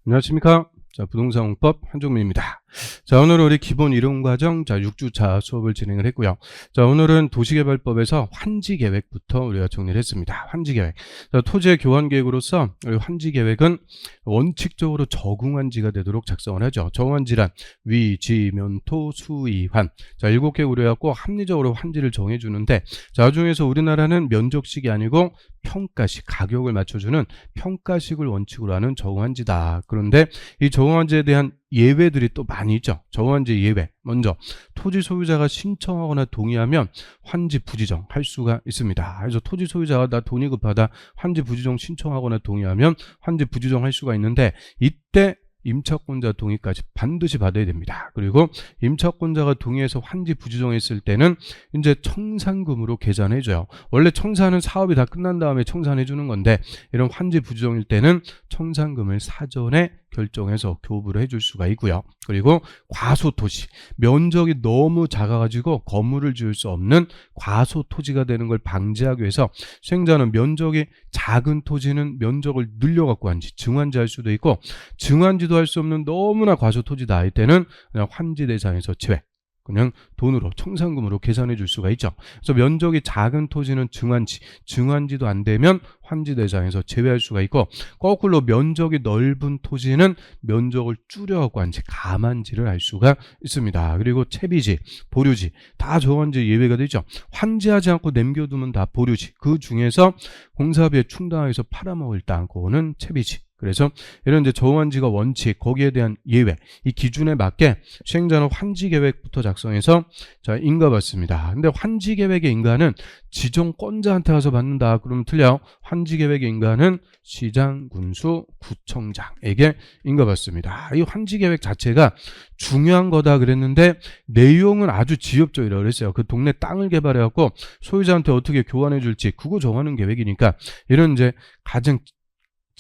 안녕하십니까. 자, 부동산 공법 한종민입니다. 자, 오늘은 우리 기본 이론 과정 6주차 수업을 진행을 했고요. 자, 오늘은 도시개발법에서 환지계획부터 우리가 정리를 했습니다. 환지계획. 자, 토지의 교환 계획으로서 우리 환지계획은 원칙적으로 적응환지가 되도록 작성을 하죠. 적응환지란 위, 지, 면, 토, 수, 이, 환. 자, 7개 우려갖고 합리적으로 환지를 정해주는데, 자, 중에서 우리나라는 면적식이 아니고 평가식, 가격을 맞춰주는 평가식을 원칙으로 하는 적응환지다. 그런데 이 적응환지에 대한 예외들이 또 많이 있죠. 적응환지 예외. 먼저 토지 소유자가 신청하거나 동의하면 환지 부지정 할 수가 있습니다. 그래서 토지 소유자가 나 돈이 급하다 환지 부지정 신청하거나 동의하면 환지 부지정 할 수가 있는데, 이때 임차권자 동의까지 반드시 받아야 됩니다. 그리고 임차권자가 동의해서 환지 부지정했을 때는 이제 청산금으로 계산해줘요. 원래 청산은 사업이 다 끝난 다음에 청산해주는 건데, 이런 환지 부지정일 때는 청산금을 사전에 결정해서 교부를 해줄 수가 있고요. 그리고 과소토지, 면적이 너무 작아가지고 건물을 지을 수 없는 과소토지가 되는 걸 방지하기 위해서 시행자는 면적이 작은 토지는 면적을 늘려갖고 환지, 증환지 할 수도 있고, 증환지도 할 수 없는 너무나 과소토지다 할 때는 그냥 환지 대상에서 제외, 그냥 돈으로 청산금으로 계산해 줄 수가 있죠. 그래서 면적이 작은 토지는 증환지, 증환지도 안 되면 환지 대상에서 제외할 수가 있고, 거꾸로 면적이 넓은 토지는 면적을 줄여갖고 환지, 감환지를 할 수가 있습니다. 그리고 채비지, 보류지 다 저환지 예외가 되죠. 환지하지 않고 남겨두면 다 보류지. 그 중에서 공사비에 충당해서 팔아먹을 땅고는 채비지. 그래서 이런 이제 저환지가 원칙, 거기에 대한 예외, 이 기준에 맞게 시행자는 환지 계획부터 작성해서 자 인가받습니다. 근데 환지 계획의 인가는 지정권자한테 가서 받는다 그러면 틀려요. 환지 계획의 인가는 시장, 군수, 구청장에게 인가받습니다. 이 환지 계획 자체가 중요한 거다 그랬는데 내용은 아주 지엽적이라고 그랬어요. 그 동네 땅을 개발해갖고 소유자한테 어떻게 교환해 줄지 그거 정하는 계획이니까, 이런 이제 가장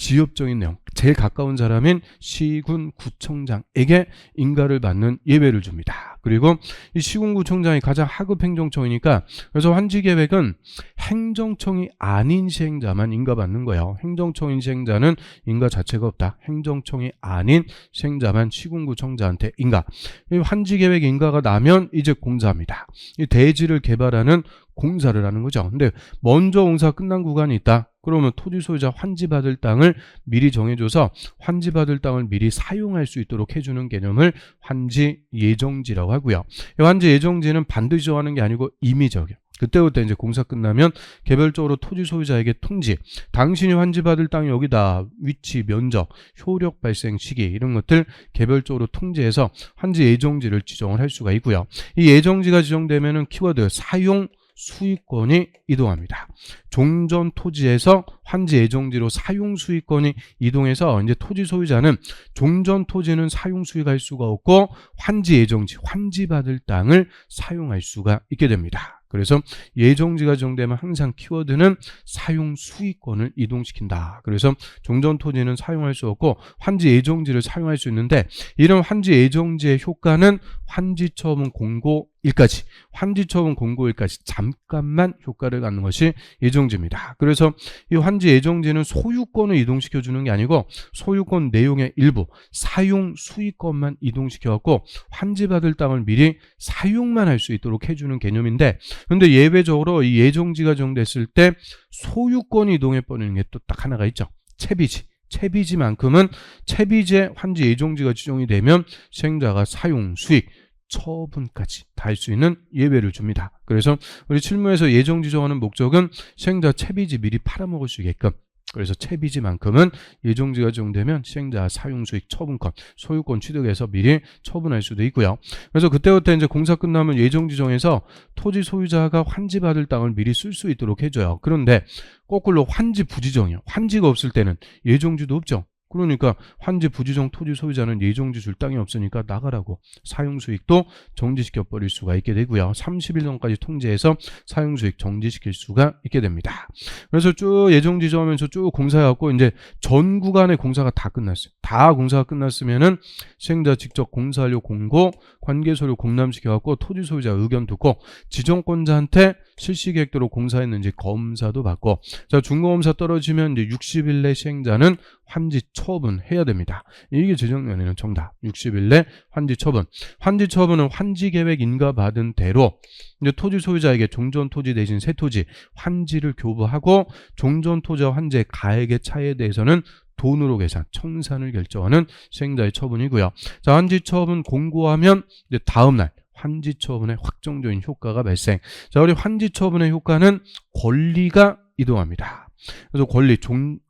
지엽적인 내용, 제일 가까운 사람인 시군 구청장에게 인가를 받는 예외를 줍니다. 그리고 이 시군구청장이 가장 하급 행정청이니까, 그래서 환지계획은 행정청이 아닌 시행자만 인가받는 거예요. 행정청인 시행자는 인가 자체가 없다. 행정청이 아닌 시행자만 시군구청장한테 인가. 이 환지계획 인가가 나면 이제 공사합니다. 이 대지를 개발하는 공사를 하는 거죠. 근데 먼저 공사 끝난 구간이 있다. 그러면 토지 소유자 환지받을 땅을 미리 정해줘서 환지받을 땅을 미리 사용할 수 있도록 해주는 개념을 환지 예정지라고 하고요. 이 환지 예정지는 반드시 정하는 게 아니고 임의적이에요. 그때부터 이제 공사 끝나면 개별적으로 토지 소유자에게 통지, 당신이 환지받을 땅이 여기다, 위치, 면적, 효력 발생 시기 이런 것들 개별적으로 통지해서 환지 예정지를 지정을 할 수가 있고요. 이 예정지가 지정되면은 키워드 사용 수익권이 이동합니다. 종전 토지에서 환지 예정지로 사용 수익권이 이동해서 이제 토지 소유자는 종전 토지는 사용 수익할 수가 없고 환지 예정지, 환지 받을 땅을 사용할 수가 있게 됩니다. 그래서 예정지가 지정되면 항상 키워드는 사용 수익권을 이동시킨다. 그래서 종전 토지는 사용할 수 없고 환지 예정지를 사용할 수 있는데, 이런 환지 예정지의 효과는 환지처분 공고일까지, 환지처분 공고일까지 잠깐만 효과를 갖는 것이 예정지입니다. 그래서 이 환지 예정지는 소유권을 이동시켜 주는 게 아니고 소유권 내용의 일부, 사용 수익권만 이동시켜 갖고 환지받을 땅을 미리 사용만 할 수 있도록 해주는 개념인데, 근데 예외적으로 이 예정지가 정됐을 때 소유권이 이동해 버리는 게 또 딱 하나가 있죠. 채비지. 채비지만큼은 채비지에 환지 예정지가 지정이 되면 시행자가 사용 수익 처분까지 다 할 수 있는 예외를 줍니다. 그래서 우리 실무에서 예정지 정하는 목적은 시행자 채비지 미리 팔아먹을 수 있게끔, 그래서 채비지만큼은 예정지가 지정되면 시행자 사용수익 처분권, 소유권 취득해서 미리 처분할 수도 있고요. 그래서 그때부터 이제 공사 끝나면 예정지 정해서 토지 소유자가 환지받을 땅을 미리 쓸 수 있도록 해줘요. 그런데 거꾸로 환지 부지정이요. 환지가 없을 때는 예정지도 없죠. 그러니까 환지 부지정 토지 소유자는 예정지 줄 땅이 없으니까 나가라고 사용수익도 정지시켜 버릴 수가 있게 되고요. 30일 전까지 통지해서 사용수익 정지시킬 수가 있게 됩니다. 그래서 쭉 예정지 정하면서 쭉 공사해갖고 이제 전 구간의 공사가 다 끝났어요. 다 공사가 끝났으면은 시행자 직접 공사료 공고, 관계서류 공람시켜갖고 토지 소유자 의견 듣고 지정권자한테 실시계획대로 공사했는지 검사도 받고, 자 중공검사 떨어지면 이제 60일 내 시행자는 환지 처분해야 됩니다. 이게 재정년에는 정답. 60일 내 환지 처분. 환지 처분은 환지 계획 인가받은 대로 이제 토지 소유자에게 종전 토지 대신 새 토지 환지를 교부하고 종전 토지와 환지의 가액의 차이에 대해서는 돈으로 계산, 청산을 결정하는 시행자의 처분이고요. 자, 환지 처분 공고하면 이제 다음 날 환지 처분의 확정적인 효과가 발생. 자, 우리 환지 처분의 효과는 권리가 이동합니다. 그래서 권리,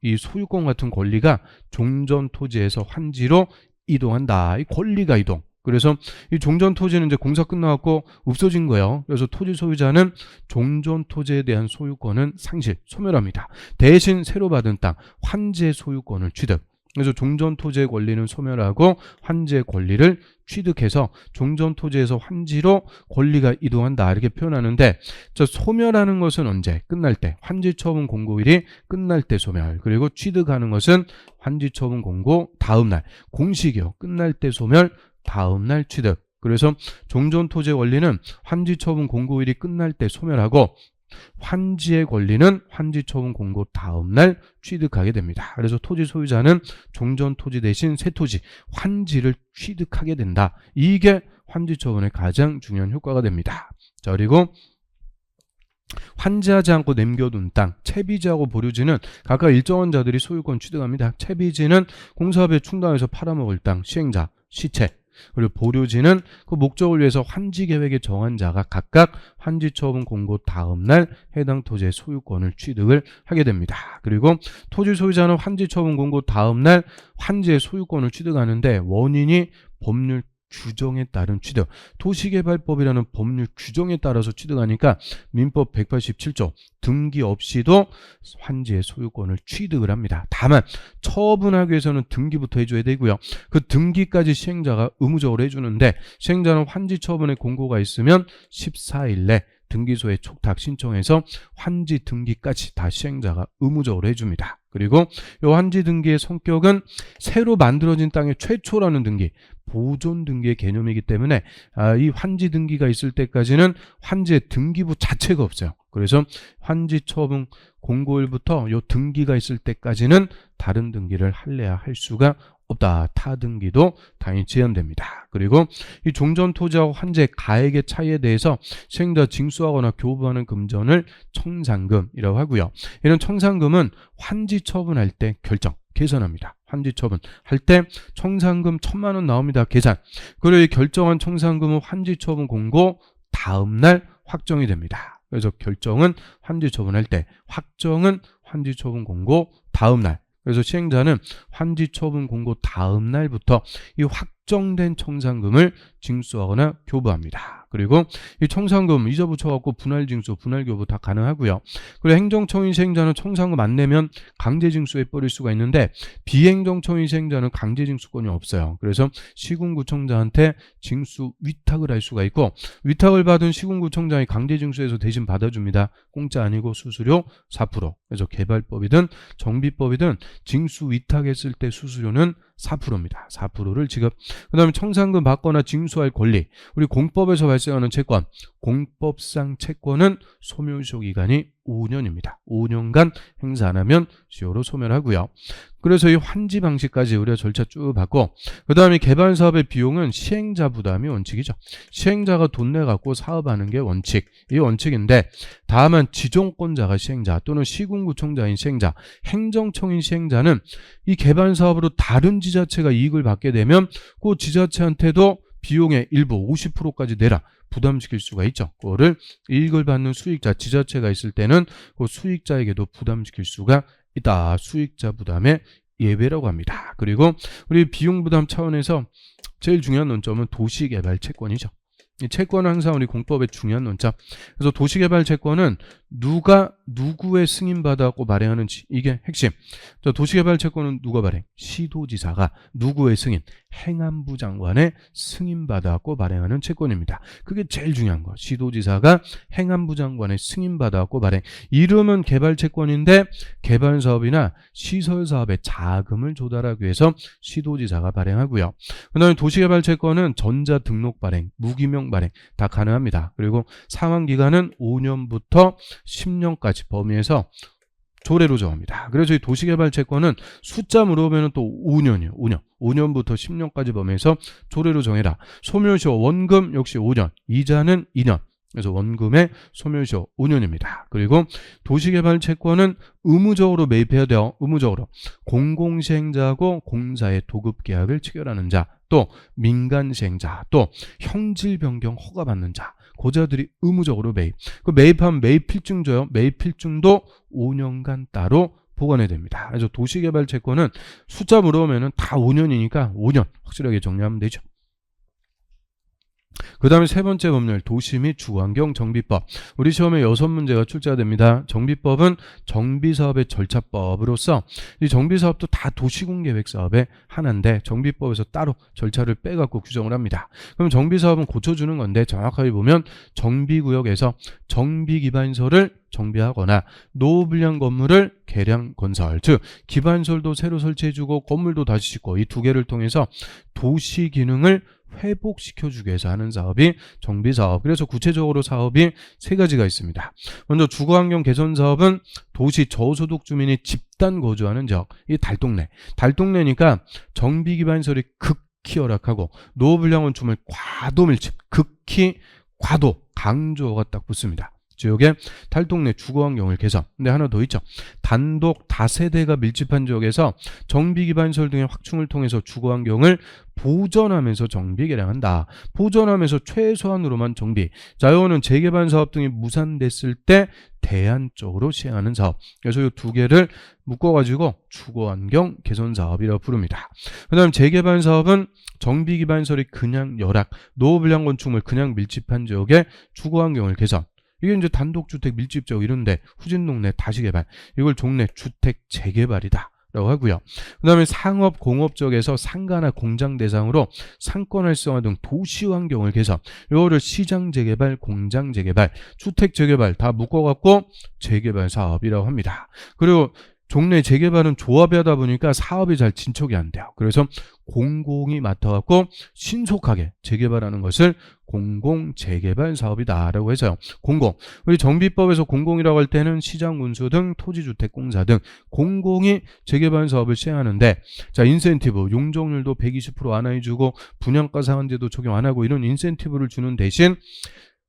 이 소유권 같은 권리가 종전 토지에서 환지로 이동한다. 이 권리가 이동. 그래서 이 종전 토지는 이제 공사 끝나갖고 없어진 거예요. 그래서 토지 소유자는 종전 토지에 대한 소유권은 상실, 소멸합니다. 대신 새로 받은 땅, 환지의 소유권을 취득. 그래서 종전 토지의 권리는 소멸하고 환지의 권리를 취득해서 종전 토지에서 환지로 권리가 이동한다 이렇게 표현하는데, 저 소멸하는 것은 언제? 끝날 때. 환지 처분 공고일이 끝날 때 소멸. 그리고 취득하는 것은 환지 처분 공고 다음 날. 공식이요. 끝날 때 소멸, 다음 날 취득. 그래서 종전 토지의 권리는 환지 처분 공고일이 끝날 때 소멸하고 환지의 권리는 환지 처분 공고 다음 날 취득하게 됩니다. 그래서 토지 소유자는 종전 토지 대신 새 토지 환지를 취득하게 된다. 이게 환지 처분의 가장 중요한 효과가 됩니다. 자, 그리고 환지하지 않고 남겨둔 땅, 채비지하고 보류지는 각각 일정한 자들이 소유권 취득합니다. 채비지는 공사업에 충당해서 팔아먹을 땅, 시행자, 시체. 그리고 보류지는 그 목적을 위해서 환지 계획에 정한 자가 각각 환지 처분 공고 다음 날 해당 토지의 소유권을 취득을 하게 됩니다. 그리고 토지 소유자는 환지 처분 공고 다음 날 환지의 소유권을 취득하는데 원인이 법률 규정에 따른 취득, 도시개발법이라는 법률 규정에 따라서 취득하니까 민법 187조 등기 없이도 환지의 소유권을 취득을 합니다. 다만 처분하기 위해서는 등기부터 해줘야 되고요. 그 등기까지 시행자가 의무적으로 해주는데, 시행자는 환지 처분의 공고가 있으면 14일 내 등기소에 촉탁 신청해서 환지 등기까지 다 시행자가 의무적으로 해줍니다. 그리고 이 환지 등기의 성격은 새로 만들어진 땅의 최초라는 등기, 보존 등기의 개념이기 때문에 이 환지 등기가 있을 때까지는 환지의 등기부 자체가 없어요. 그래서 환지 처분 공고일부터 이 등기가 있을 때까지는 다른 등기를 할래야 할 수가 없다. 타 등기도 당연히 제한됩니다. 그리고 이 종전 토지하고 환지의 가액의 차이에 대해서 시행자 징수하거나 교부하는 금전을 청산금이라고 하고요. 이런 청산금은 환지 처분할 때 결정, 계산합니다. 환지 처분할 때 청산금 1,000만 원 나옵니다. 계산. 그리고 이 결정한 청산금은 환지 처분 공고 다음 날 확정이 됩니다. 그래서 결정은 환지 처분할 때, 확정은 환지 처분 공고 다음 날. 그래서 시행자는 환지 처분 공고 다음 날부터 이 확정된 청산금을 징수하거나 교부합니다. 그리고 이 청산금 이자 붙여갖고 분할 징수, 분할 교부 다 가능하고요. 그리고 행정처인 시행자는 청산금 안 내면 강제 징수해 버릴 수가 있는데, 비행정처인 시행자는 강제 징수권이 없어요. 그래서 시군구청장한테 징수 위탁을 할 수가 있고, 위탁을 받은 시군구청장이 강제 징수해서 대신 받아줍니다. 공짜 아니고 수수료 4%. 그래서 개발법이든 정비법이든 징수 위탁했을 때 수수료는 4%입니다. 4%를 지급. 그 다음에 청산금 받거나 징수할 권리. 우리 공법에서 발생하는 채권. 공법상 채권은 소멸시효 기간이 5년입니다. 5년간 행사 안 하면 시효로 소멸하고요. 그래서 이 환지 방식까지 우리가 절차 쭉 받고, 그 다음에 개발 사업의 비용은 시행자 부담이 원칙이죠. 시행자가 돈 내갖고 사업하는 게 원칙. 이 원칙인데, 다만 지정권자가 시행자 또는 시군구청장인 시행자, 행정청인 시행자는 이 개발 사업으로 다른 지자체가 이익을 받게 되면 그 지자체한테도 비용의 일부 50%까지 내라 부담시킬 수가 있죠. 그거를 이익을 받는 수익자, 지자체가 있을 때는 그 수익자에게도 부담시킬 수가 있다. 수익자 부담의 예외라고 합니다. 그리고 우리 비용 부담 차원에서 제일 중요한 논점은 도시개발 채권이죠. 이 채권은 항상 우리 공법의 중요한 논점. 그래서 도시개발 채권은 누가 누구의 승인받아갖고 발행하는지, 이게 핵심. 도시개발 채권은 누가 발행? 시도지사가 누구의 승인? 행안부 장관의 승인받아갖고 발행하는 채권입니다. 그게 제일 중요한 거. 시도지사가 행안부 장관의 승인받아갖고 발행. 이름은 개발채권인데 개발사업이나 시설사업에 자금을 조달하기 위해서 시도지사가 발행하고요. 그 다음에 도시개발채권은 전자등록 발행, 무기명 발행 다 가능합니다. 그리고 상환기간은 5년부터 10년까지 범위에서 조례로 정합니다. 그래서 이 도시개발 채권은 숫자 물어보면 또 5년이에요. 5년. 5년부터 10년까지 범위해서 조례로 정해라. 소멸시효 원금 역시 5년, 이자는 2년. 그래서 원금의 소멸시효 5년입니다. 그리고 도시개발 채권은 의무적으로 매입해야 돼요. 의무적으로. 공공시행자하고 공사의 도급계약을 체결하는 자, 또 민간시행자, 또 형질 변경 허가받는 자, 고자들이 의무적으로 매입. 그 매입하면 매입 필증 줘요. 매입 필증도 5년간 따로 보관해야 됩니다. 그래서 도시개발 채권은 숫자 물어보면 다 5년이니까 5년 확실하게 정리하면 되죠. 그 다음에 세 번째 법률, 도시 및 주거환경 정비법. 우리 시험에 6문제가 출제가 됩니다. 정비법은 정비사업의 절차법으로서 이 정비사업도 다 도시군계획사업의 하나인데 정비법에서 따로 절차를 빼갖고 규정을 합니다. 그럼 정비사업은 고쳐주는 건데 정확하게 보면 정비구역에서 정비기반설을 정비하거나 노후불량 건물을 개량 건설, 즉 기반설도 새로 설치해주고 건물도 다시 짓고 이 두 개를 통해서 도시 기능을 회복시켜주기 위해서 하는 사업이 정비사업. 그래서 구체적으로 사업이 세 가지가 있습니다. 먼저 주거환경 개선 사업은 도시 저소득 주민이 집단 거주하는 지역, 이 달동네니까 정비기반설이 극히 열악하고 노후불량 건축물 과도 밀집, 극히 과도 강조가 딱 붙습니다. 지역의 달동네 주거환경을 개선. 근데 하나 더 있죠. 단독 다세대가 밀집한 지역에서 정비기반설 등의 확충을 통해서 주거환경을 보전하면서 정비 개량한다. 보전하면서 최소한으로만 정비. 자, 이거는 재개발 사업 등이 무산됐을 때 대안적으로 시행하는 사업. 그래서 이 두 개를 묶어가지고 주거환경 개선 사업이라고 부릅니다. 그 다음 재개발 사업은 정비기반설이 그냥 열악, 노후불량 건축물 그냥 밀집한 지역의 주거환경을 개선. 이게 이제 단독주택 밀집지역 이런데 후진동네 다시 개발, 이걸 종래 주택 재개발이다 라고 하고요. 그 다음에 상업 공업 지역에서 상가나 공장 대상으로 상권 활성화 등 도시 환경을 개선, 이거를 시장 재개발, 공장 재개발, 주택 재개발 다 묶어갖고 재개발 사업이라고 합니다. 그리고 종래 재개발은 조합이 하다 보니까 사업이 잘 진척이 안 돼요. 그래서 공공이 맡아갖고 신속하게 재개발하는 것을 공공재개발 사업이다 라고 해서요. 공공, 우리 정비법에서 공공이라고 할 때는 시장군수 등 토지주택공사 등 공공이 재개발 사업을 시행하는데, 자, 인센티브 용적률도 120% 완화해주고 분양가 상한제도 적용 안 하고 이런 인센티브를 주는 대신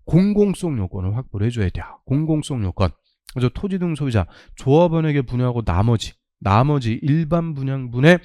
공공성 요건을 확보를 해줘야 돼요. 공공성 요건. 그래서 토지 등 소유자, 조합원에게 분양하고 나머지 일반 분양분의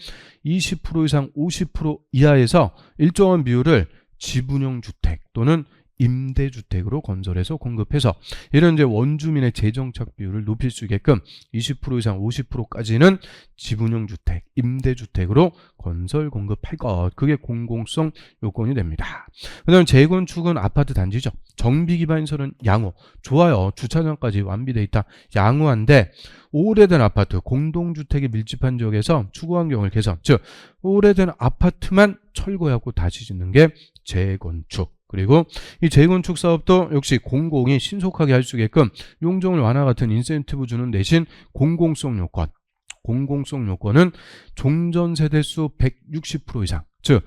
20% 이상 50% 이하에서 일정한 비율을 지분형 주택 또는 임대주택으로 건설해서 공급해서 이런 이제 원주민의 재정착 비율을 높일 수 있게끔 20% 이상 50%까지는 지분형 주택, 임대주택으로 건설 공급할 것. 그게 공공성 요건이 됩니다. 그 다음에 재건축은 아파트 단지죠. 정비기반설은 양호. 좋아요. 주차장까지 완비돼 있다. 양호한데 오래된 아파트, 공동주택이 밀집한 지역에서 주거환경을 개선. 즉 오래된 아파트만 철거하고 다시 짓는 게 재건축. 그리고 이 재건축 사업도 역시 공공이 신속하게 할 수 있게끔 용적률 완화 같은 인센티브 주는 대신 공공성 요건. 공공성 요건은 종전세대수 160% 이상, 즉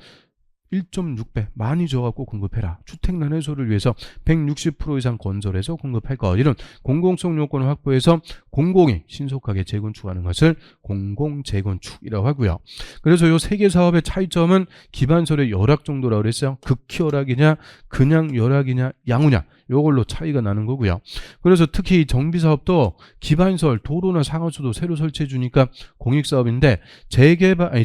1.6배 많이 줘갖고 공급해라. 주택난 해소를 위해서 160% 이상 건설해서 공급할 것. 이런 공공성 요건을 확보해서 공공이 신속하게 재건축하는 것을 공공재건축이라고 하고요. 그래서 이 세 개 사업의 차이점은 기반설의 열악 정도라고 그랬어요. 극히 열악이냐, 그냥 열악이냐, 양호냐. 이걸로 차이가 나는 거고요. 그래서 특히 정비사업도 기반설, 도로나 상하수도 새로 설치해 주니까 공익사업인데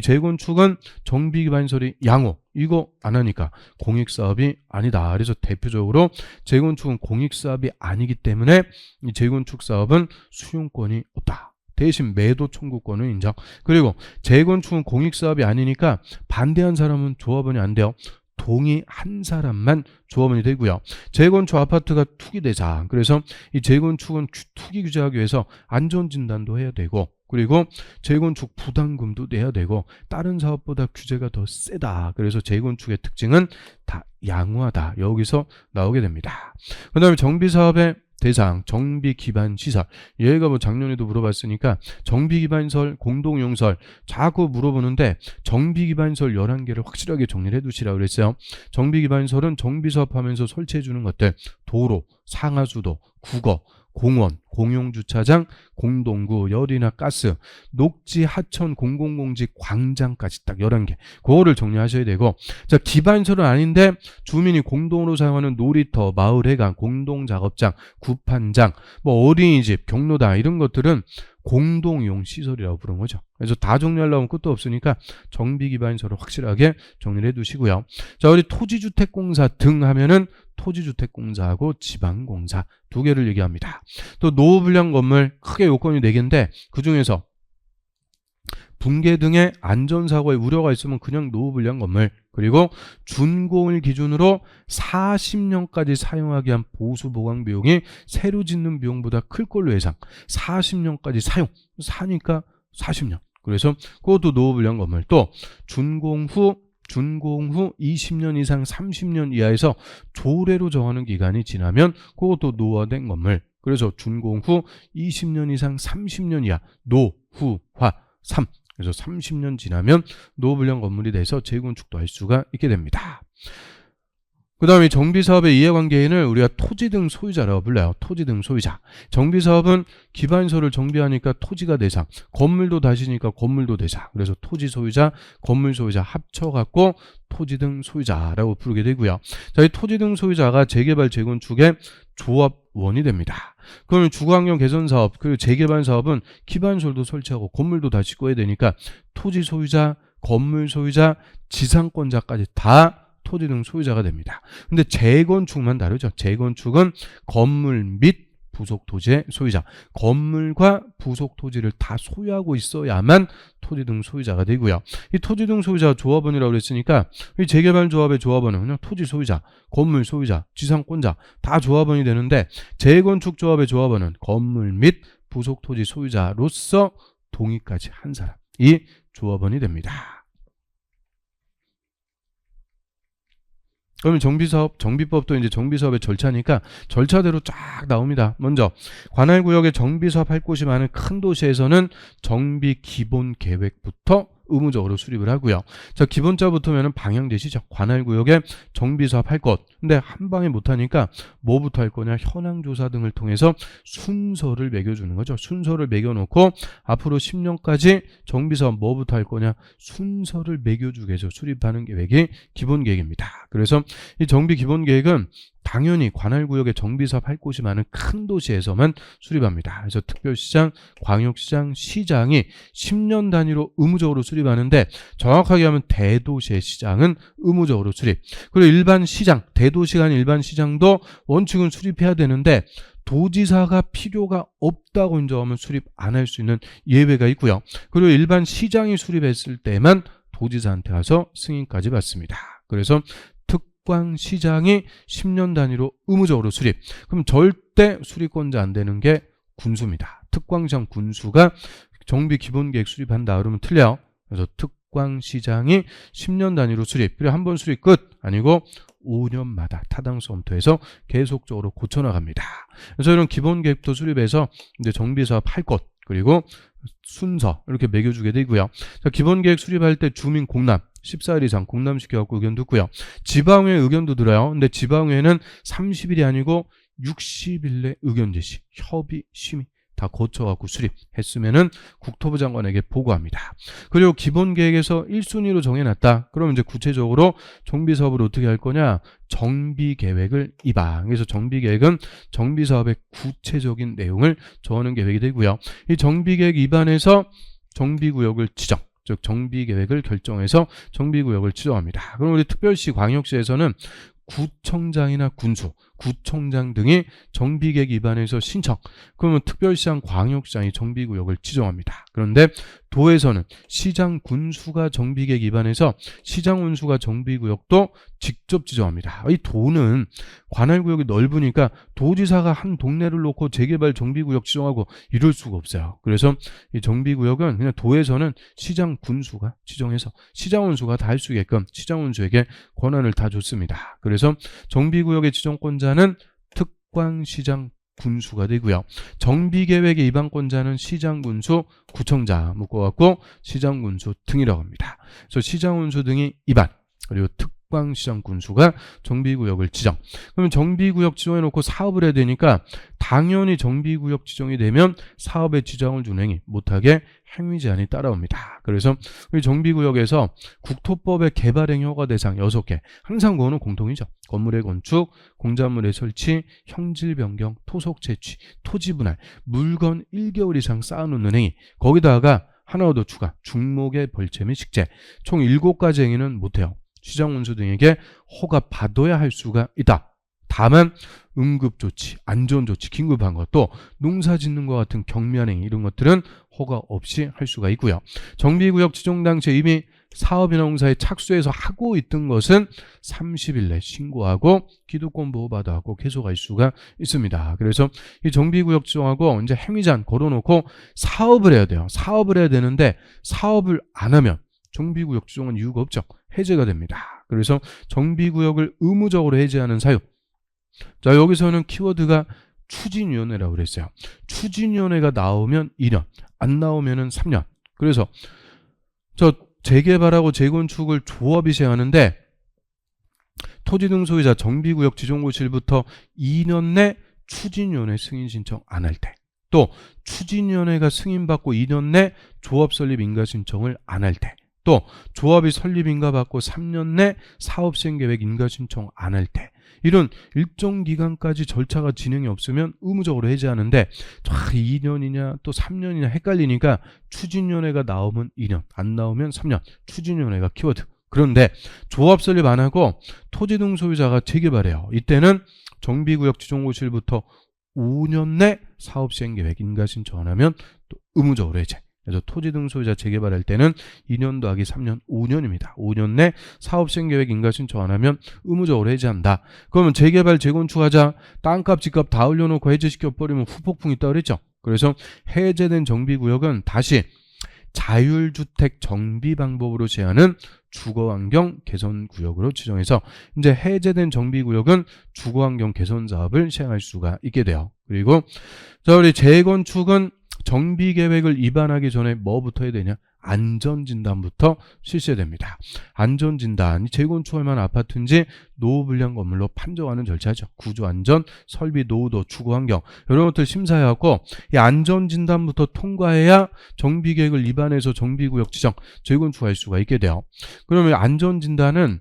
재건축은 정비기반설이 양호. 이거 안 하니까 공익사업이 아니다. 그래서 대표적으로 재건축은 공익사업이 아니기 때문에 이 재건축 사업은 수용권이 없다. 대신 매도 청구권을 인정. 그리고 재건축은 공익사업이 아니니까 반대한 사람은 조합원이 안 돼요. 동의한 사람만 조합원이 되고요. 재건축 아파트가 투기 대상. 그래서 이 재건축은 투기 규제하기 위해서 안전진단도 해야 되고, 그리고 재건축 부담금도 내야 되고 다른 사업보다 규제가 더 세다. 그래서 재건축의 특징은 다 양호하다. 여기서 나오게 됩니다. 그 다음에 정비사업의 대상, 정비기반시설. 얘가 뭐 작년에도 물어봤으니까 정비기반설, 공동용설 자꾸 물어보는데 정비기반설 11개를 확실하게 정리를 해두시라고 그랬어요. 정비기반설은 정비사업 하면서 설치해주는 것들, 도로, 상하수도, 국어, 공원, 공용주차장, 공동구, 열이나 가스, 녹지, 하천, 공공공지, 광장까지 딱 11개. 그거를 정리하셔야 되고, 자, 기반시설은 아닌데 주민이 공동으로 사용하는 놀이터, 마을회관, 공동작업장, 구판장, 뭐 어린이집, 경로당 이런 것들은 공동용 시설이라고 부르는 거죠. 그래서 다 정리하려면 끝도 없으니까 정비 기반시설을 확실하게 정리를 해두시고요. 자, 우리 토지주택공사 등 하면은 토지주택공사하고 지방공사 두 개를 얘기합니다. 또 노후불량 건물 크게 요건이 4개인데 그중에서 붕괴 등의 안전사고의 우려가 있으면 그냥 노후불량 건물, 그리고 준공을 기준으로 40년까지 사용하기 위한 보수보강 비용이 새로 짓는 비용보다 클 걸로 예상. 40년까지 사니까 40년. 그래서 그것도 노후불량 건물. 또 준공 후 20년 이상 30년 이하에서 조례로 정하는 기간이 지나면 그것도 노후화된 건물. 그래서 준공 후 20년 이상 30년 이하 노후화 3. 그래서 30년 지나면 노후불량 건물이 돼서 재건축도 할 수가 있게 됩니다. 그 다음에 정비사업의 이해관계인을 우리가 토지 등 소유자라고 불러요. 토지 등 소유자. 정비사업은 기반시설을 정비하니까 토지가 대상, 건물도 다시니까 건물도 대상. 그래서 토지 소유자, 건물 소유자 합쳐갖고 토지 등 소유자라고 부르게 되고요. 자, 이 토지 등 소유자가 재개발, 재건축의 조합원이 됩니다. 그러면 주거환경 개선 사업, 그리고 재개발 사업은 기반시설도 설치하고 건물도 다 짓고 해야 되니까 토지 소유자, 건물 소유자, 지상권자까지 다 토지 등 소유자가 됩니다. 근데 재건축만 다르죠. 재건축은 건물 및 부속 토지의 소유자, 건물과 부속 토지를 다 소유하고 있어야만 토지 등 소유자가 되고요. 이 토지 등 소유자 조합원이라고 그랬으니까 이 재개발 조합의 조합원은 그냥 토지 소유자, 건물 소유자, 지상권자 다 조합원이 되는데, 재건축 조합의 조합원은 건물 및 부속 토지 소유자로서 동의까지 한 사람이 조합원이 됩니다. 그러면 정비사업, 정비법도 이제 정비사업의 절차니까 절차대로 쫙 나옵니다. 먼저 관할구역에 정비사업 할 곳이 많은 큰 도시에서는 정비 기본 계획부터 의무적으로 수립을 하고요. 자, 기본자 붙으면 방향제시죠. 관할구역에 정비사업 할 것. 근데 한 방에 못하니까 뭐부터 할 거냐, 현황조사 등을 통해서 순서를 매겨주는 거죠. 순서를 매겨놓고 앞으로 10년까지 정비사업 뭐부터 할 거냐, 순서를 매겨주기 위해서 수립하는 계획이 기본계획입니다. 그래서 이 정비 기본계획은 당연히 관할구역에 정비사업 할 곳이 많은 큰 도시에서만 수립합니다. 그래서 특별시장, 광역시장, 시장이 10년 단위로 의무적으로 수립하는데, 정확하게 하면 대도시의 시장은 의무적으로 수립. 그리고 일반 시장, 대도시가 아닌 일반 시장도 원칙은 수립해야 되는데 도지사가 필요가 없다고 인정하면 수립 안 할 수 있는 예외가 있고요. 그리고 일반 시장이 수립했을 때만 도지사한테 가서 승인까지 받습니다. 그래서 특광시장이 10년 단위로 의무적으로 수립. 그럼 절대 수립권자 안 되는 게 군수입니다. 특광시장 군수가 정비 기본계획 수립한다 그러면 틀려요. 그래서 특광시장이 10년 단위로 수립. 그래, 한 번 수립 끝 아니고 5년마다 타당성 검토해서 계속적으로 고쳐나갑니다. 그래서 이런 기본계획도 수립해서 이제 정비사업 할 것, 그리고 순서 이렇게 매겨주게 되고요. 자, 기본계획 수립할 때 주민 공람 14일 이상 공람시켜갖고 의견 듣고요. 지방회 의견도 들어요. 근데 지방회는 30일이 아니고 60일 내 의견 제시, 협의, 심의 다 거쳐갖고 수립했으면은 국토부 장관에게 보고합니다. 그리고 기본계획에서 1순위로 정해놨다. 그러면 이제 구체적으로 정비사업을 어떻게 할 거냐? 정비계획을 입안. 그래서 정비계획은 정비사업의 구체적인 내용을 정하는 계획이 되고요. 이 정비계획 입안에서 정비구역을 지정, 즉 정비계획을 결정해서 정비구역을 지정합니다. 그럼 우리 특별시, 광역시에서는 구청장이나 군수, 구청장 등이 정비계획 위반해서 신청, 그러면 특별시장, 광역시장이 정비구역을 지정합니다. 그런데 도에서는 시장, 군수가 정비계획 위반해서 시장, 군수가 정비구역도 직접 지정합니다. 이 도는 관할구역이 넓으니까 도지사가 한 동네를 놓고 재개발 정비구역 지정하고 이럴 수가 없어요. 그래서 이 정비구역은 그냥 도에서는 시장, 군수가 지정해서 시장, 군수가 다 할 수 있게끔 시장, 군수에게 권한을 다 줬습니다. 그래서 정비구역의 지정권자는 특광시장, 군수가 되고요. 정비계획의 입안권자는 시장, 군수, 구청장 묶어갖고 시장, 군수 등이라고 합니다. 그래서 시장, 군수 등이 입안, 그리고 국방시장 군수가 정비구역을 지정. 그러면 정비구역 지정해놓고 사업을 해야 되니까 당연히 정비구역 지정이 되면 사업에 지장을 준 행위 못하게 행위 제한이 따라옵니다. 그래서 우리 정비구역에서 국토법의 개발행위 허가 대상 6개 항상 그거는 공통이죠. 건물의 건축, 공작물의 설치, 형질 변경, 토속 채취, 토지 분할, 물건 1개월 이상 쌓아놓는 행위 거기다가 하나 더 추가, 중목의 벌채 및 식재 총 7가지 행위는 못해요. 시장운수 등에게 허가 받아야 할 수가 있다. 다만 응급조치, 안전조치, 긴급한 것, 또 농사 짓는 것 같은 경미한 행위 이런 것들은 허가 없이 할 수가 있고요. 정비구역 지정 당시에 이미 사업이나 공사에 착수해서 하고 있던 것은 30일 내 신고하고 기득권 보호받아하고 계속할 수가 있습니다. 그래서 이 정비구역 지정하고 이제 행위제한 걸어놓고 사업을 해야 돼요. 사업을 해야 되는데 사업을 안 하면 정비구역 지정은 이유가 없죠. 해제가 됩니다. 그래서 정비구역을 의무적으로 해제하는 사유. 자, 여기서는 키워드가 추진위원회라고 그랬어요. 추진위원회가 나오면 2년, 안 나오면은 3년. 그래서 저 재개발하고 재건축을 조합이 시행하는데 토지 등 소유자 정비구역 지정고시일부터 2년 내 추진위원회 승인 신청 안 할 때, 또 추진위원회가 승인받고 2년 내 조합 설립 인가 신청을 안 할 때, 또 조합이 설립 인가 받고 3년 내 사업 시행 계획 인가 신청 안 할 때, 이런 일정 기간까지 절차가 진행이 없으면 의무적으로 해제하는데 2년이냐 또 3년이냐 헷갈리니까 추진위원회가 나오면 2년, 안 나오면 3년. 추진위원회가 키워드. 그런데 조합 설립 안 하고 토지 등 소유자가 재개발해요. 이때는 정비구역 지정고시일부터 5년 내 사업 시행 계획 인가 신청 안 하면 또 의무적으로 해제. 그래서 토지 등 소유자 재개발할 때는 2년 더하기 3년, 5년입니다. 5년 내 사업 시행 계획 인가 신청 안 하면 의무적으로 해제한다. 그러면 재개발, 재건축하자 땅값, 집값 다 올려놓고 해제시켜버리면 후폭풍 있다고 그랬죠. 그래서 해제된 정비구역은 다시 자율주택 정비 방법으로 제하는 주거환경 개선구역으로 지정해서 이제 해제된 정비구역은 주거환경 개선 사업을 시행할 수가 있게 돼요. 그리고 자, 우리 재건축은 정비계획을 위반하기 전에 뭐부터 해야 되냐? 안전진단부터 실시해야 됩니다. 안전진단, 재건축할 만한 아파트인지 노후불량 건물로 판정하는 절차죠. 구조안전, 설비, 노후도, 주거환경 이런 것들 심사해갖고 이 안전진단부터 통과해야 정비계획을 위반해서 정비구역 지정, 재건축할 수가 있게 돼요. 그러면 안전진단은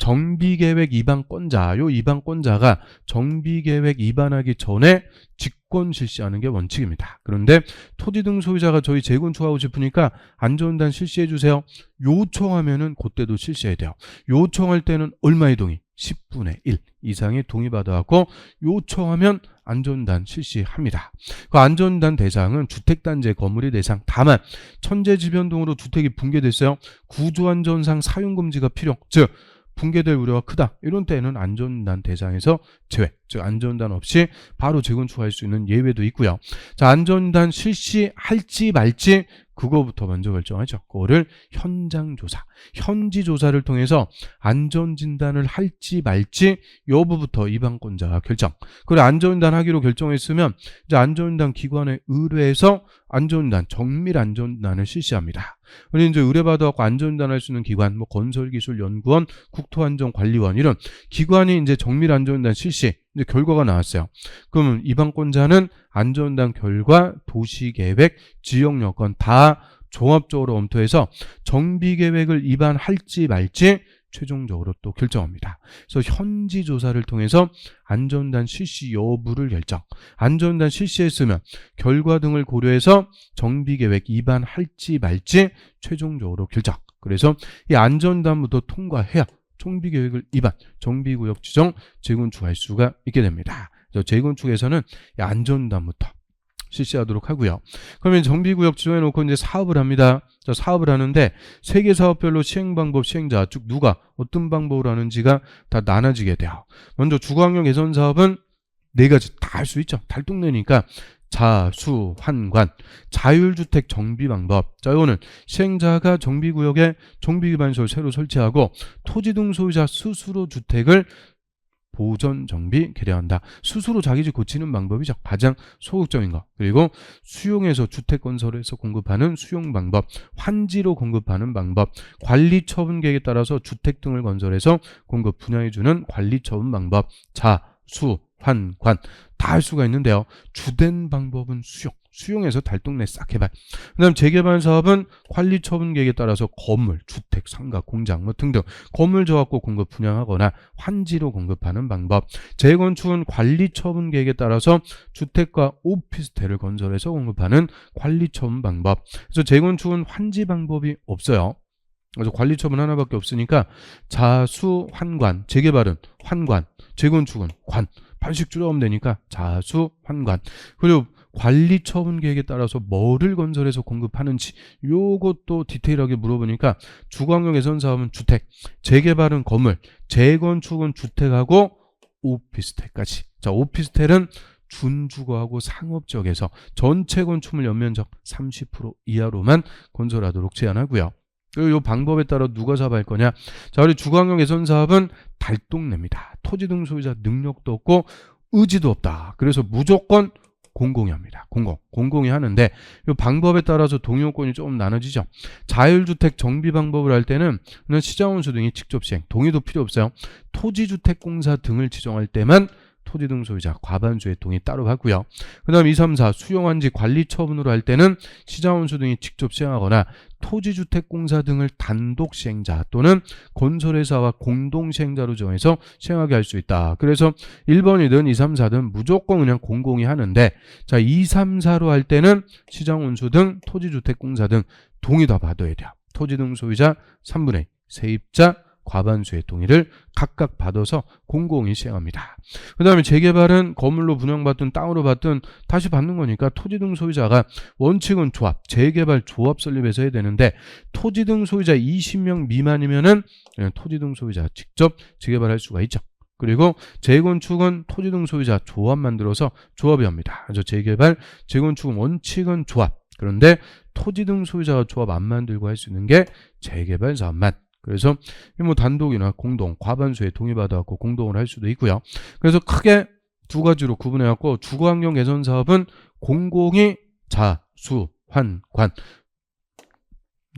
정비계획 위반권자, 요 위반권자가 정비계획 위반하기 전에 직권 실시하는 게 원칙입니다. 그런데 토지 등 소유자가 저희 재건축하고 싶으니까 안전진단 실시해 주세요. 요청하면은 그때도 실시해야 돼요. 요청할 때는 얼마의 동의? 10분의 1 이상의 동의 받아갖고 요청하면 안전진단 실시합니다. 그 안전진단 대상은 주택단지의 건물이 대상. 다만 천재지변동으로 주택이 붕괴됐어요. 구조안전상 사용금지가 필요. 즉 붕괴될 우려가 크다. 이런 때는 안전진단 대상에서 제외, 즉 안전진단 없이 바로 재건축할 수 있는 예외도 있고요. 자, 안전진단 실시할지 말지 그거부터 먼저 결정하죠. 그거를 현장조사, 현지조사를 통해서 안전진단을 할지 말지 여부부터 위반권자가 결정. 그래 안전진단 하기로 결정했으면 이제 안전진단 기관에 의뢰해서 안전진단, 정밀 안전진단을 실시합니다. 그리고 이제 의뢰받아갖고 안전진단 할 수 있는 기관, 뭐 건설기술연구원, 국토안전관리원 이런 기관이 이제 정밀 안전진단 실시, 이제 결과가 나왔어요. 그러면 위반권자는 안전진단 결과, 도시계획, 지역여건 다 종합적으로 검토해서 정비계획을 위반할지 말지 최종적으로 또 결정합니다. 그래서 현지 조사를 통해서 안전진단 실시 여부를 결정. 안전진단 실시했으면 결과 등을 고려해서 정비계획 위반할지 말지 최종적으로 결정. 그래서 이 안전진단부터 통과해야 정비계획을 위반, 정비구역 지정, 재건축할 수가 있게 됩니다. 그래서 재건축에서는 이 안전진단부터 실시하도록 하고요. 그러면 정비구역 지정해놓고 이제 사업을 합니다. 자, 사업을 하는데 세개 사업별로 시행 방법, 시행자, 즉 누가 어떤 방법으로 하는지가 다 나눠지게 돼요. 먼저 주거환경 개선 사업은 4가지 다 할 수 있죠. 달동네니까 자수, 환관, 자율주택 정비 방법. 자, 이거는 시행자가 정비구역에 정비기반시설 새로 설치하고 토지 등 소유자 스스로 주택을 보전 정비 개량한다. 스스로 자기 집 고치는 방법이죠. 가장 소극적인 거. 그리고 수용해서 주택 건설에서 공급하는 수용 방법, 환지로 공급하는 방법, 관리 처분 계획에 따라서 주택 등을 건설해서 공급 분양해주는 관리 처분 방법, 자, 수, 환, 관 다 할 수가 있는데요. 주된 방법은 수용해서 달동네 싹 개발. 그 다음 재개발 사업은 관리 처분 계획에 따라서 건물, 주택, 상가, 공장 뭐 등등 건물 저갖고 공급 분양하거나 환지로 공급하는 방법. 재건축은 관리 처분 계획에 따라서 주택과 오피스텔을 건설해서 공급하는 관리 처분 방법. 그래서 재건축은 환지 방법이 없어요. 그래서 관리 처분 하나밖에 없으니까 자수, 환관, 재개발은 환관, 재건축은 관. 반씩 줄여오면 되니까 자수, 환관. 그리고 관리 처분 계획에 따라서 뭐를 건설해서 공급하는지 요것도 디테일하게 물어보니까 주거환경 개선 사업은 주택, 재개발은 건물, 재건축은 주택하고 오피스텔까지. 자, 오피스텔은 준주거하고 상업지역에서 전체 건축물 연면적 30% 이하로만 건설하도록 제한하고요. 그리고 이 방법에 따라 누가 사업할 거냐? 자, 우리 주거환경 개선 사업은 달동네입니다. 토지 등 소유자 능력도 없고 의지도 없다. 그래서 무조건 공공이 합니다. 공공이 하는데 이 방법에 따라서 동의요건이 조금 나눠지죠. 자율주택 정비 방법을 할 때는 시장원수 등이 직접 시행, 동의도 필요 없어요. 토지주택공사 등을 지정할 때만 토지 등 소유자 과반수의 동의 따로 받고요. 그 다음 2, 3, 4 수용환지 관리 처분으로 할 때는 시장원수 등이 직접 시행하거나 토지주택공사 등을 단독 시행자 또는 건설회사와 공동 시행자로 정해서 시행하게 할 수 있다. 그래서 1번이든 2, 3, 4든 무조건 그냥 공공이 하는데 자 2, 3, 4로 할 때는 시장원수 등 토지주택공사 등 동의 다 받아야 돼요. 토지 등 소유자 3분의 2 세입자 과반수의 동의를 각각 받아서 공공이 시행합니다. 그 다음에 재개발은 건물로 분양받든 땅으로 받든 다시 받는 거니까 토지 등 소유자가 원칙은 조합, 재개발 조합 설립해서 해야 되는데 토지 등 소유자 20명 미만이면은 토지 등 소유자 직접 재개발할 수가 있죠. 그리고 재건축은 토지 등 소유자 조합 만들어서 조합이 합니다. 그래서 재개발, 재건축은 원칙은 조합. 그런데 토지 등 소유자가 조합 안 만들고 할 수 있는 게 재개발 사업만. 그래서 뭐 단독이나 공동, 과반수의 동의받아갖고 공동을 할 수도 있고요. 그래서 크게 두 가지로 구분해갖고 주거환경 개선 사업은 공공이 자, 수, 환, 관.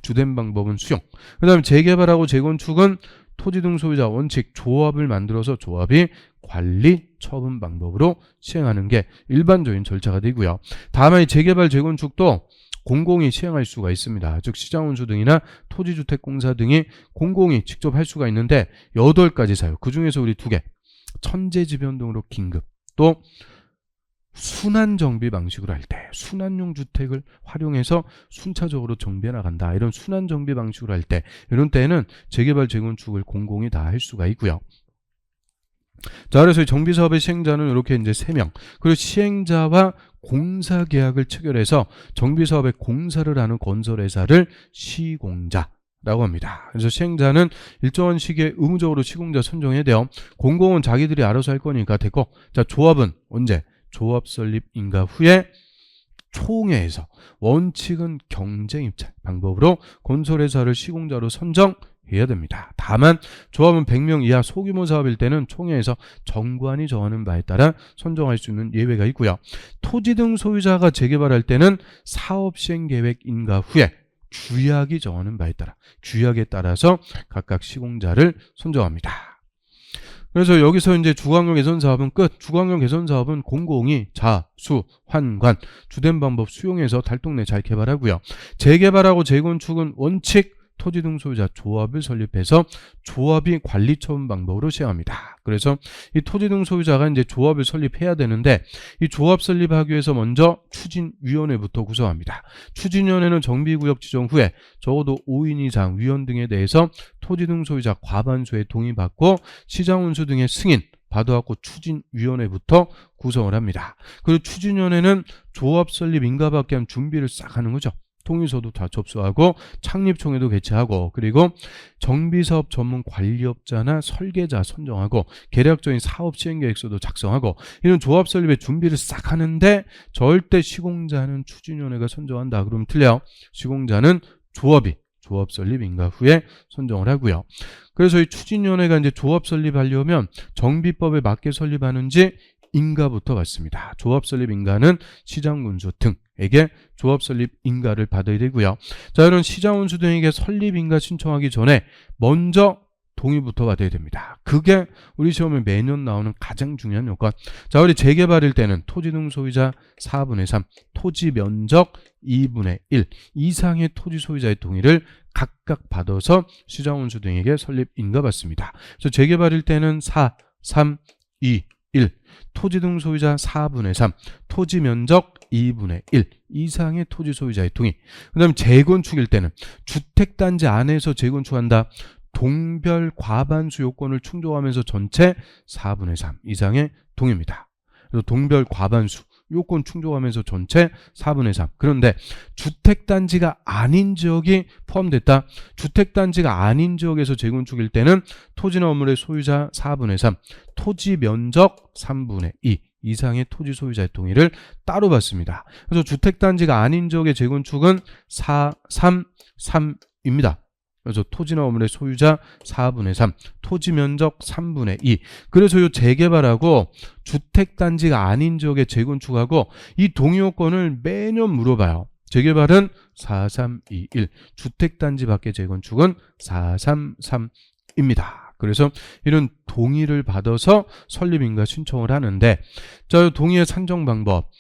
주된 방법은 수용. 그 다음에 재개발하고 재건축은 토지 등 소유자 원칙 조합을 만들어서 조합이 관리 처분 방법으로 시행하는 게 일반적인 절차가 되고요. 다만 이 재개발 재건축도 공공이 시행할 수가 있습니다. 즉 시장원수 등이나 토지주택공사 등이 공공이 직접 할 수가 있는데 8가지 사유. 그중에서 우리 2개. 천재지변 등으로 긴급. 또 순환정비 방식으로 할 때 순환용 주택을 활용해서 순차적으로 정비해 나간다. 이런 순환정비 방식으로 할 때 이런 때에는 재개발 재건축을 공공이 다 할 수가 있고요. 자, 그래서 정비사업의 시행자는 이렇게 이제 3명. 그리고 시행자와 공사 계약을 체결해서 정비사업에 공사를 하는 건설회사를 시공자라고 합니다. 그래서 시행자는 일정한 시기에 의무적으로 시공자 선정해야 돼요. 공공은 자기들이 알아서 할 거니까 됐고. 자, 조합은 언제? 조합 설립 인가 후에 총회에서 원칙은 경쟁 입찰 방법으로 건설회사를 시공자로 선정해야 됩니다. 다만 조합은 100명 이하 소규모 사업일 때는 총회에서 정관이 정하는 바에 따라 선정할 수 있는 예외가 있고요. 토지 등 소유자가 재개발할 때는 사업시행계획 인가 후에 규약이 정하는 바에 따라 규약에 따라서 각각 시공자를 선정합니다. 그래서 여기서 이제 주거환경 개선 사업은 끝. 주거환경 개선 사업은 공공이 자, 수, 환, 관 주된 방법 수용해서 달동네 잘 개발하고요. 재개발하고 재건축은 원칙 토지 등 소유자 조합을 설립해서 조합이 관리 처분 방법으로 시행합니다. 그래서 이 토지 등 소유자가 이제 조합을 설립해야 되는데 이 조합 설립하기 위해서 먼저 추진위원회부터 구성합니다. 추진위원회는 정비구역 지정 후에 적어도 5인 이상 위원 등에 대해서 토지 등 소유자 과반수의 동의받고 시장원수 등의 승인 받아갖고 추진위원회부터 구성을 합니다. 그리고 추진위원회는 조합 설립 인가받기 위한 준비를 싹 하는 거죠. 통일서도 다 접수하고 창립총회도 개최하고 그리고 정비사업 전문 관리업자나 설계자 선정하고 계략적인 사업 시행계획서도 작성하고 이런 조합 설립의 준비를 싹 하는데 절대 시공자는 추진위원회가 선정한다. 그러면 틀려요. 시공자는 조합이 조합 설립 인가 후에 선정을 하고요. 그래서 이 추진위원회가 이제 조합 설립하려면 정비법에 맞게 설립하는지 인가부터 받습니다. 조합 설립 인가는 시장군수 등에게 조합 설립 인가를 받아야 되고요. 자, 이런 시장군수 등에게 설립 인가 신청하기 전에 먼저 동의부터 받아야 됩니다. 그게 우리 시험에 매년 나오는 가장 중요한 요건. 자, 우리 재개발일 때는 토지 등 소유자 4분의 3, 토지 면적 2분의 1 이상의 토지 소유자의 동의를 각각 받아서 시장군수 등에게 설립 인가 받습니다. 그래서 재개발일 때는 4, 3, 2, 1 토지 등 소유자 4분의 3, 토지 면적 2분의 1 이상의 토지 소유자의 동의. 그 다음에 재건축일 때는 주택단지 안에서 재건축한다. 동별 과반수 요건을 충족하면서 전체 4분의 3 이상의 동의입니다. 그래서 동별 과반수 요건 충족하면서 전체 4분의 3. 그런데 주택단지가 아닌 지역이 포함됐다. 주택단지가 아닌 지역에서 재건축일 때는 토지나 건물의 소유자 4분의 3, 토지 면적 3분의 2 이상의 토지 소유자의 동의를 따로 받습니다. 그래서 주택단지가 아닌 지역의 재건축은 4, 3, 3입니다. 그래서 토지나 건물의 소유자 4분의 3, 토지 면적 3분의 2. 그래서 이 재개발하고 주택단지가 아닌 지역의 재건축하고 이 동의요건을 매년 물어봐요. 재개발은 4, 3, 2, 1. 주택단지 밖의 재건축은 4, 3, 3입니다. 그래서 이런 동의를 받아서 설립인가 신청을 하는데, 자, 이 동의의 산정 방법.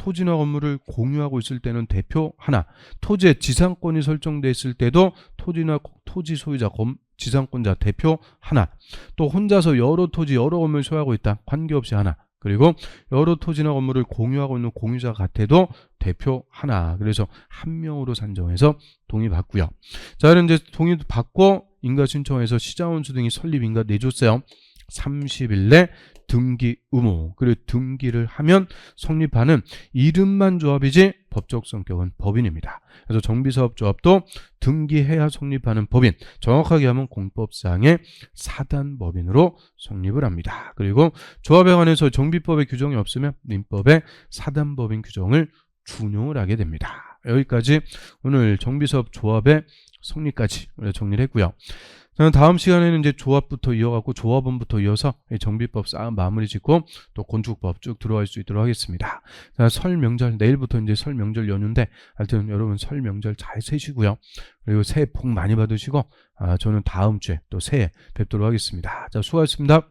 토지나 건물을 공유하고 있을 때는 대표 하나, 토지의 지상권이 설정돼 있을 때도 토지나 토지 소유자 지상권자 대표 하나, 또 혼자서 여러 토지 여러 건물 소유하고 있다 관계없이 하나, 그리고 여러 토지나 건물을 공유하고 있는 공유자 같아도 대표 하나. 그래서 한 명으로 산정해서 동의 받고요. 자, 이런 이제 동의도 받고 인가 신청해서 시장원수 등이 설립 인가 내줬어요. 30일 내 등기 의무. 그리고 등기를 하면 성립하는 이름만 조합이지 법적 성격은 법인입니다. 그래서 정비사업조합도 등기해야 성립하는 법인, 정확하게 하면 공법상의 사단법인으로 성립을 합니다. 그리고 조합에 관해서 정비법의 규정이 없으면 민법의 사단법인 규정을 준용을 하게 됩니다. 여기까지 오늘 정비사업조합의 성립까지 정리를 했고요. 다음 시간에는 이제 조합부터 이어가고 조합원부터 이어서 정비법 싹 마무리 짓고 또 건축법 쭉 들어갈 수 있도록 하겠습니다. 자, 설 명절, 내일부터 이제 설 명절 연휴인데 하여튼 여러분 설 명절 잘 세시고요. 그리고 새해 복 많이 받으시고 저는 다음 주에 또 새해 뵙도록 하겠습니다. 자, 수고하셨습니다.